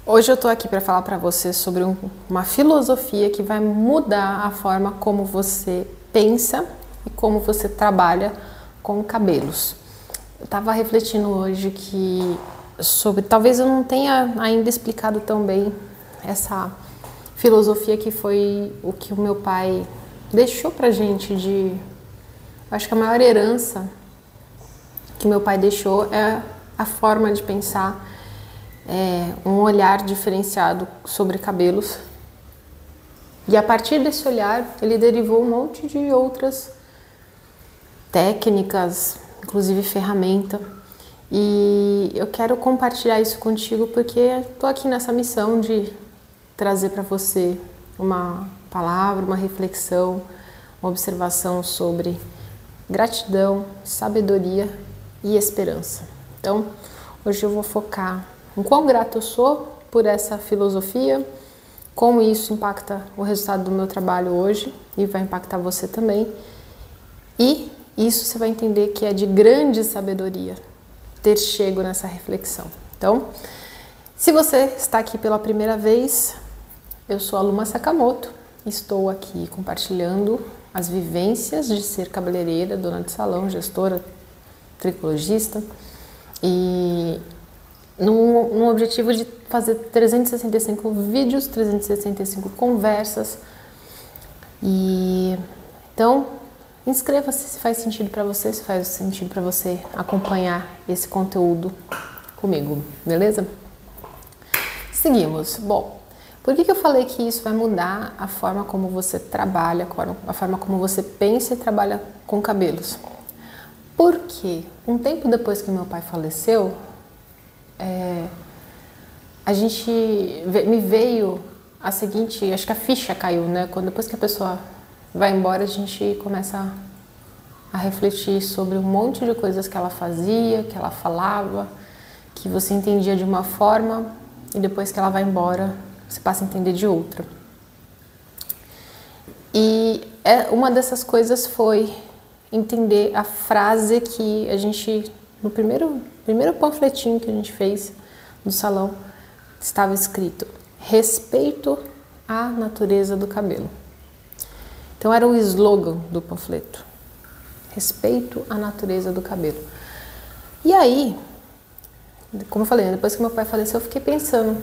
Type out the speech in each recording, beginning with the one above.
Hoje eu tô aqui para falar para você sobre uma filosofia que vai mudar a forma como você pensa e como você trabalha com cabelos. Eu tava refletindo hoje talvez eu não tenha ainda explicado tão bem essa filosofia que foi o que o meu pai deixou pra gente acho que a maior herança que meu pai deixou é a forma de pensar, um olhar diferenciado sobre cabelos. E a partir desse olhar, ele derivou um monte de outras técnicas, inclusive ferramenta. E eu quero compartilhar isso contigo porque estou aqui nessa missão de trazer para você uma palavra, uma reflexão, uma observação sobre gratidão, sabedoria e esperança. Então, hoje eu vou focar em quão grato eu sou por essa filosofia, como isso impacta o resultado do meu trabalho hoje e vai impactar você também. E isso você vai entender que é de grande sabedoria ter chego nessa reflexão. Então, se você está aqui pela primeira vez, eu sou a Luma Sakamoto, estou aqui compartilhando as vivências de ser cabeleireira, dona de salão, gestora, tricologista e num objetivo de fazer 365 vídeos, 365 conversas. E então, inscreva-se se faz sentido para você, se faz sentido para você acompanhar esse conteúdo comigo, beleza? Seguimos. Bom, por que eu falei que isso vai mudar a forma como você trabalha, a forma como você pensa e trabalha com cabelos? Porque um tempo depois que meu pai faleceu, me veio a seguinte, acho que a ficha caiu, né? Depois que a pessoa vai embora, a gente começa a refletir sobre um monte de coisas que ela fazia, que ela falava, que você entendia de uma forma e depois que ela vai embora, você passa a entender de outra. E uma dessas coisas foi entender a frase que a gente, no primeiro panfletinho que a gente fez do salão, estava escrito: respeito à natureza do cabelo. Então era o slogan do panfleto: respeito à natureza do cabelo. E aí, como eu falei, depois que meu pai faleceu, eu fiquei pensando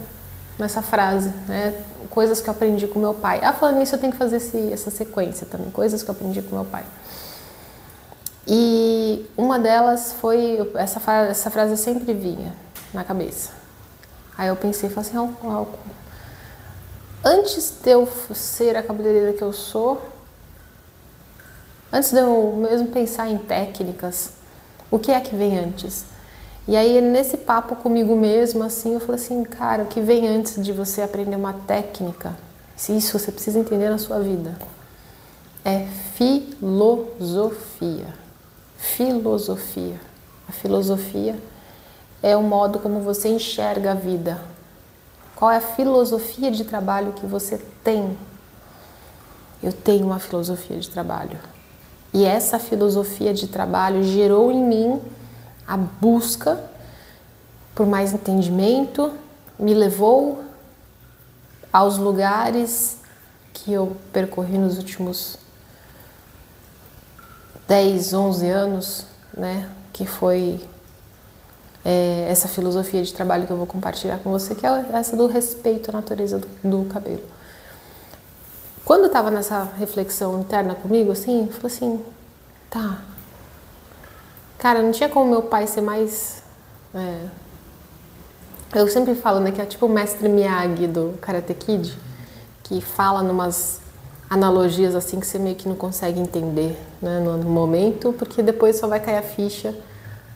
nessa frase, né? Coisas que eu aprendi com meu pai. Falando nisso, eu tenho que fazer essa sequência também, coisas que eu aprendi com meu pai. E uma delas foi, essa frase sempre vinha na cabeça. Aí eu pensei, falei assim, antes de eu ser a cabeleireira que eu sou, antes de eu mesmo pensar em técnicas, o que é que vem antes? E aí nesse papo comigo mesmo, assim, eu falei assim, cara, o que vem antes de você aprender uma técnica, se isso você precisa entender na sua vida, é filosofia. Filosofia. A filosofia é o modo como você enxerga a vida. Qual é a filosofia de trabalho que você tem? Eu tenho uma filosofia de trabalho. E essa filosofia de trabalho gerou em mim a busca por mais entendimento, me levou aos lugares que eu percorri nos últimos 10, 11 anos, né? Que foi essa filosofia de trabalho que eu vou compartilhar com você, que é essa do respeito à natureza do cabelo. Quando eu tava nessa reflexão interna comigo, assim, eu falei assim, tá, cara, não tinha como meu pai ser mais... Eu sempre falo, né, que é tipo o mestre Miyagi do Karate Kid, que fala numas analogias assim que você meio que não consegue entender, né, no momento, porque depois só vai cair a ficha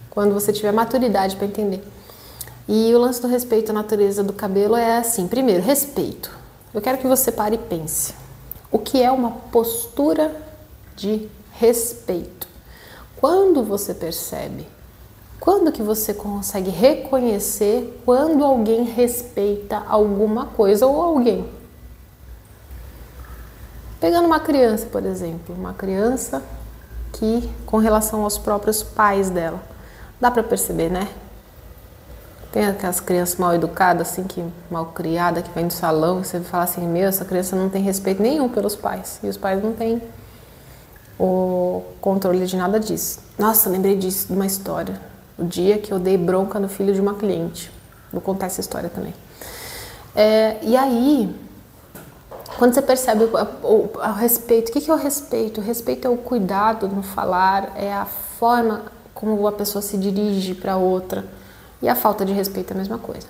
quando você tiver maturidade para entender. E o lance do respeito à natureza do cabelo é assim, primeiro, respeito. Eu quero que você pare e pense. O que é uma postura de respeito? Quando você percebe? Quando que você consegue reconhecer quando alguém respeita alguma coisa ou alguém? Pegando uma criança, por exemplo, uma criança que, com relação aos próprios pais dela, dá para perceber, né? Tem aquelas crianças mal educadas, assim, que mal criadas, que vem do salão, e você fala assim, meu, essa criança não tem respeito nenhum pelos pais. E os pais não têm o controle de nada disso. Nossa, lembrei disso, de uma história. O dia que eu dei bronca no filho de uma cliente. Vou contar essa história também. E aí, quando você percebe o respeito, o que é o respeito? O respeito é o cuidado no falar, é a forma como a pessoa se dirige para outra. E a falta de respeito é a mesma coisa.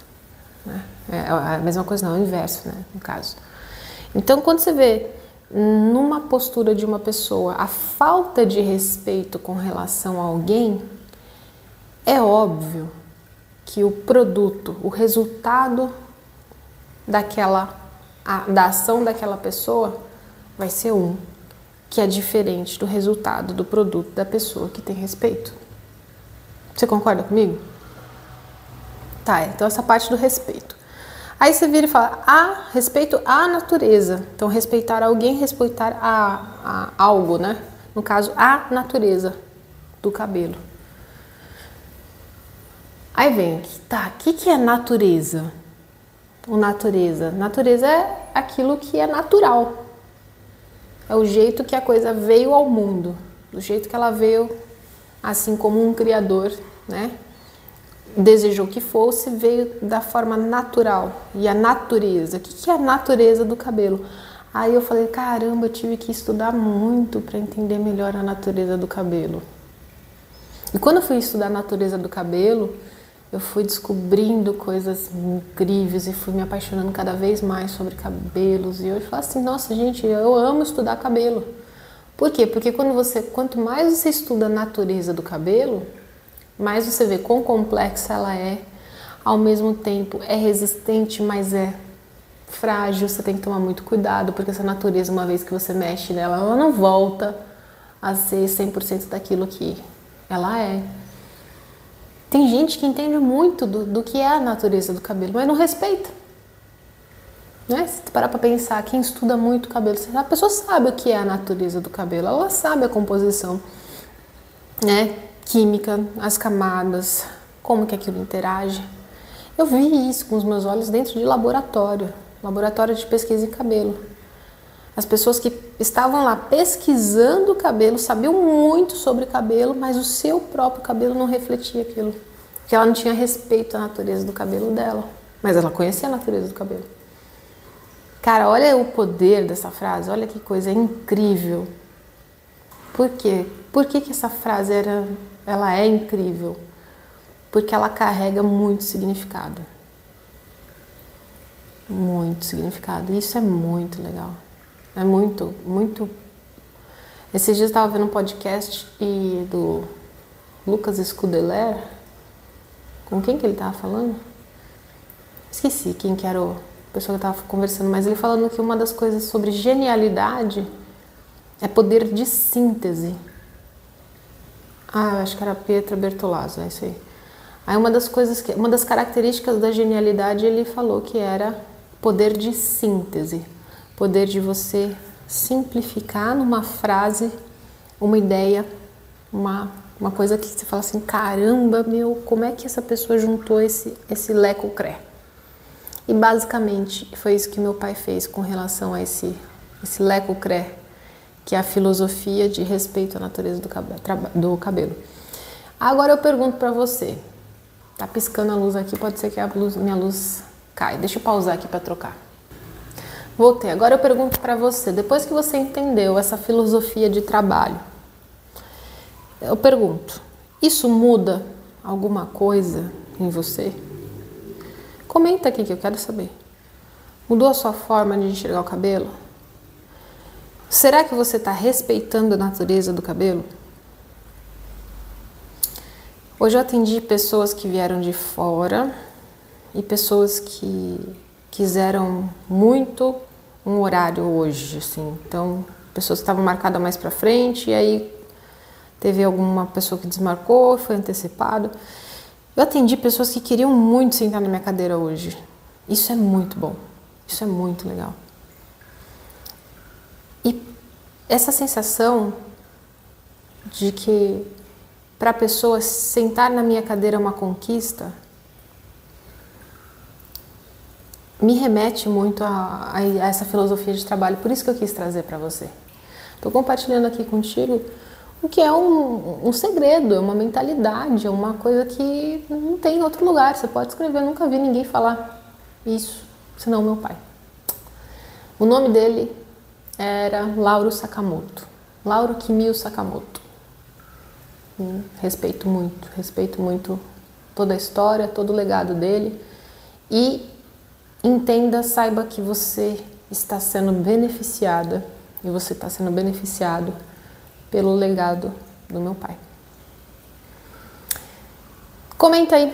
Né? É a mesma coisa não, é o inverso, né, no caso. Então, quando você vê numa postura de uma pessoa a falta de respeito com relação a alguém, é óbvio que o produto, o resultado da ação daquela pessoa vai ser que é diferente do resultado do produto da pessoa que tem respeito. Você concorda comigo? Tá, então essa parte do respeito. Aí você vira e fala, respeito à natureza. Então, respeitar alguém, respeitar a algo, né? No caso, a natureza do cabelo. Aí vem, tá, o que é natureza? Natureza é aquilo que é natural. É o jeito que a coisa veio ao mundo. Do jeito que ela veio, assim como um criador, né? Desejou que fosse, veio da forma natural. E a natureza, o que é a natureza do cabelo? Aí eu falei, caramba, eu tive que estudar muito para entender melhor a natureza do cabelo. E quando eu fui estudar a natureza do cabelo, eu fui descobrindo coisas incríveis e fui me apaixonando cada vez mais sobre cabelos. E hoje eu falo assim, nossa gente, eu amo estudar cabelo. Por quê? Porque quanto mais você estuda a natureza do cabelo, mais você vê quão complexa ela é, ao mesmo tempo é resistente, mas é frágil, você tem que tomar muito cuidado, porque essa natureza, uma vez que você mexe nela, ela não volta a ser 100% daquilo que ela é. Tem gente que entende muito do que é a natureza do cabelo, mas não respeita. Né? Se tu parar pra pensar, quem estuda muito cabelo, a pessoa sabe o que é a natureza do cabelo, ela sabe a composição, né? Química, as camadas, como que aquilo interage. Eu vi isso com os meus olhos dentro de laboratório de pesquisa em cabelo. As pessoas que estavam lá pesquisando o cabelo, sabiam muito sobre cabelo, mas o seu próprio cabelo não refletia aquilo. Porque ela não tinha respeito à natureza do cabelo dela, mas ela conhecia a natureza do cabelo. Cara, olha o poder dessa frase, olha que coisa incrível. Por quê? Por que essa frase ela é incrível? Porque ela carrega muito significado. Muito significado. Isso é muito legal. É muito, muito... Esses dias eu estava vendo um podcast do Lucas Scudeler. Com quem que ele estava falando? Esqueci quem que era a pessoa que eu estava conversando, mas ele falando que uma das coisas sobre genialidade é poder de síntese. Acho que era Pietra Bertolazzo, é isso aí. Aí uma das características da genialidade, ele falou que era poder de síntese. Poder de você simplificar numa frase uma ideia, uma coisa que você fala assim, caramba, meu, como é que essa pessoa juntou esse leco-cré? E basicamente foi isso que meu pai fez com relação a esse leco-cré, que é a filosofia de respeito à natureza do cabelo. Agora eu pergunto para você, tá piscando a luz aqui, pode ser que minha luz caia. Deixa eu pausar aqui para trocar. Voltei. Agora eu pergunto para você, depois que você entendeu essa filosofia de trabalho, eu pergunto, isso muda alguma coisa em você? Comenta aqui que eu quero saber. Mudou a sua forma de enxergar o cabelo? Será que você está respeitando a natureza do cabelo? Hoje eu atendi pessoas que vieram de fora e pessoas que quiseram muito um horário hoje, assim. Então, pessoas que estavam marcadas mais para frente e aí teve alguma pessoa que desmarcou, foi antecipado. Eu atendi pessoas que queriam muito sentar na minha cadeira hoje. Isso é muito bom. Isso é muito legal. E essa sensação de que para a pessoa sentar na minha cadeira é uma conquista, me remete muito a essa filosofia de trabalho, por isso que eu quis trazer para você. Estou compartilhando aqui contigo o que é um segredo, é uma mentalidade, é uma coisa que não tem em outro lugar. Você pode escrever, eu nunca vi ninguém falar isso, senão meu pai. O nome dele era Lauro Sakamoto, Lauro Kimio Sakamoto. Respeito muito toda a história, todo o legado dele. E entenda, saiba que você está sendo beneficiada e você está sendo beneficiado pelo legado do meu pai. Comenta aí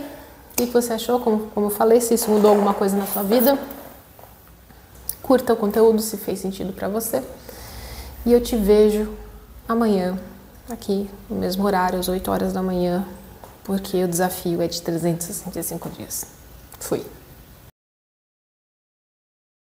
o que você achou, como eu falei, se isso mudou alguma coisa na sua vida. Curta o conteúdo se fez sentido para você. E eu te vejo amanhã, aqui no mesmo horário, às 8 horas da manhã, porque o desafio é de 365 dias. Fui!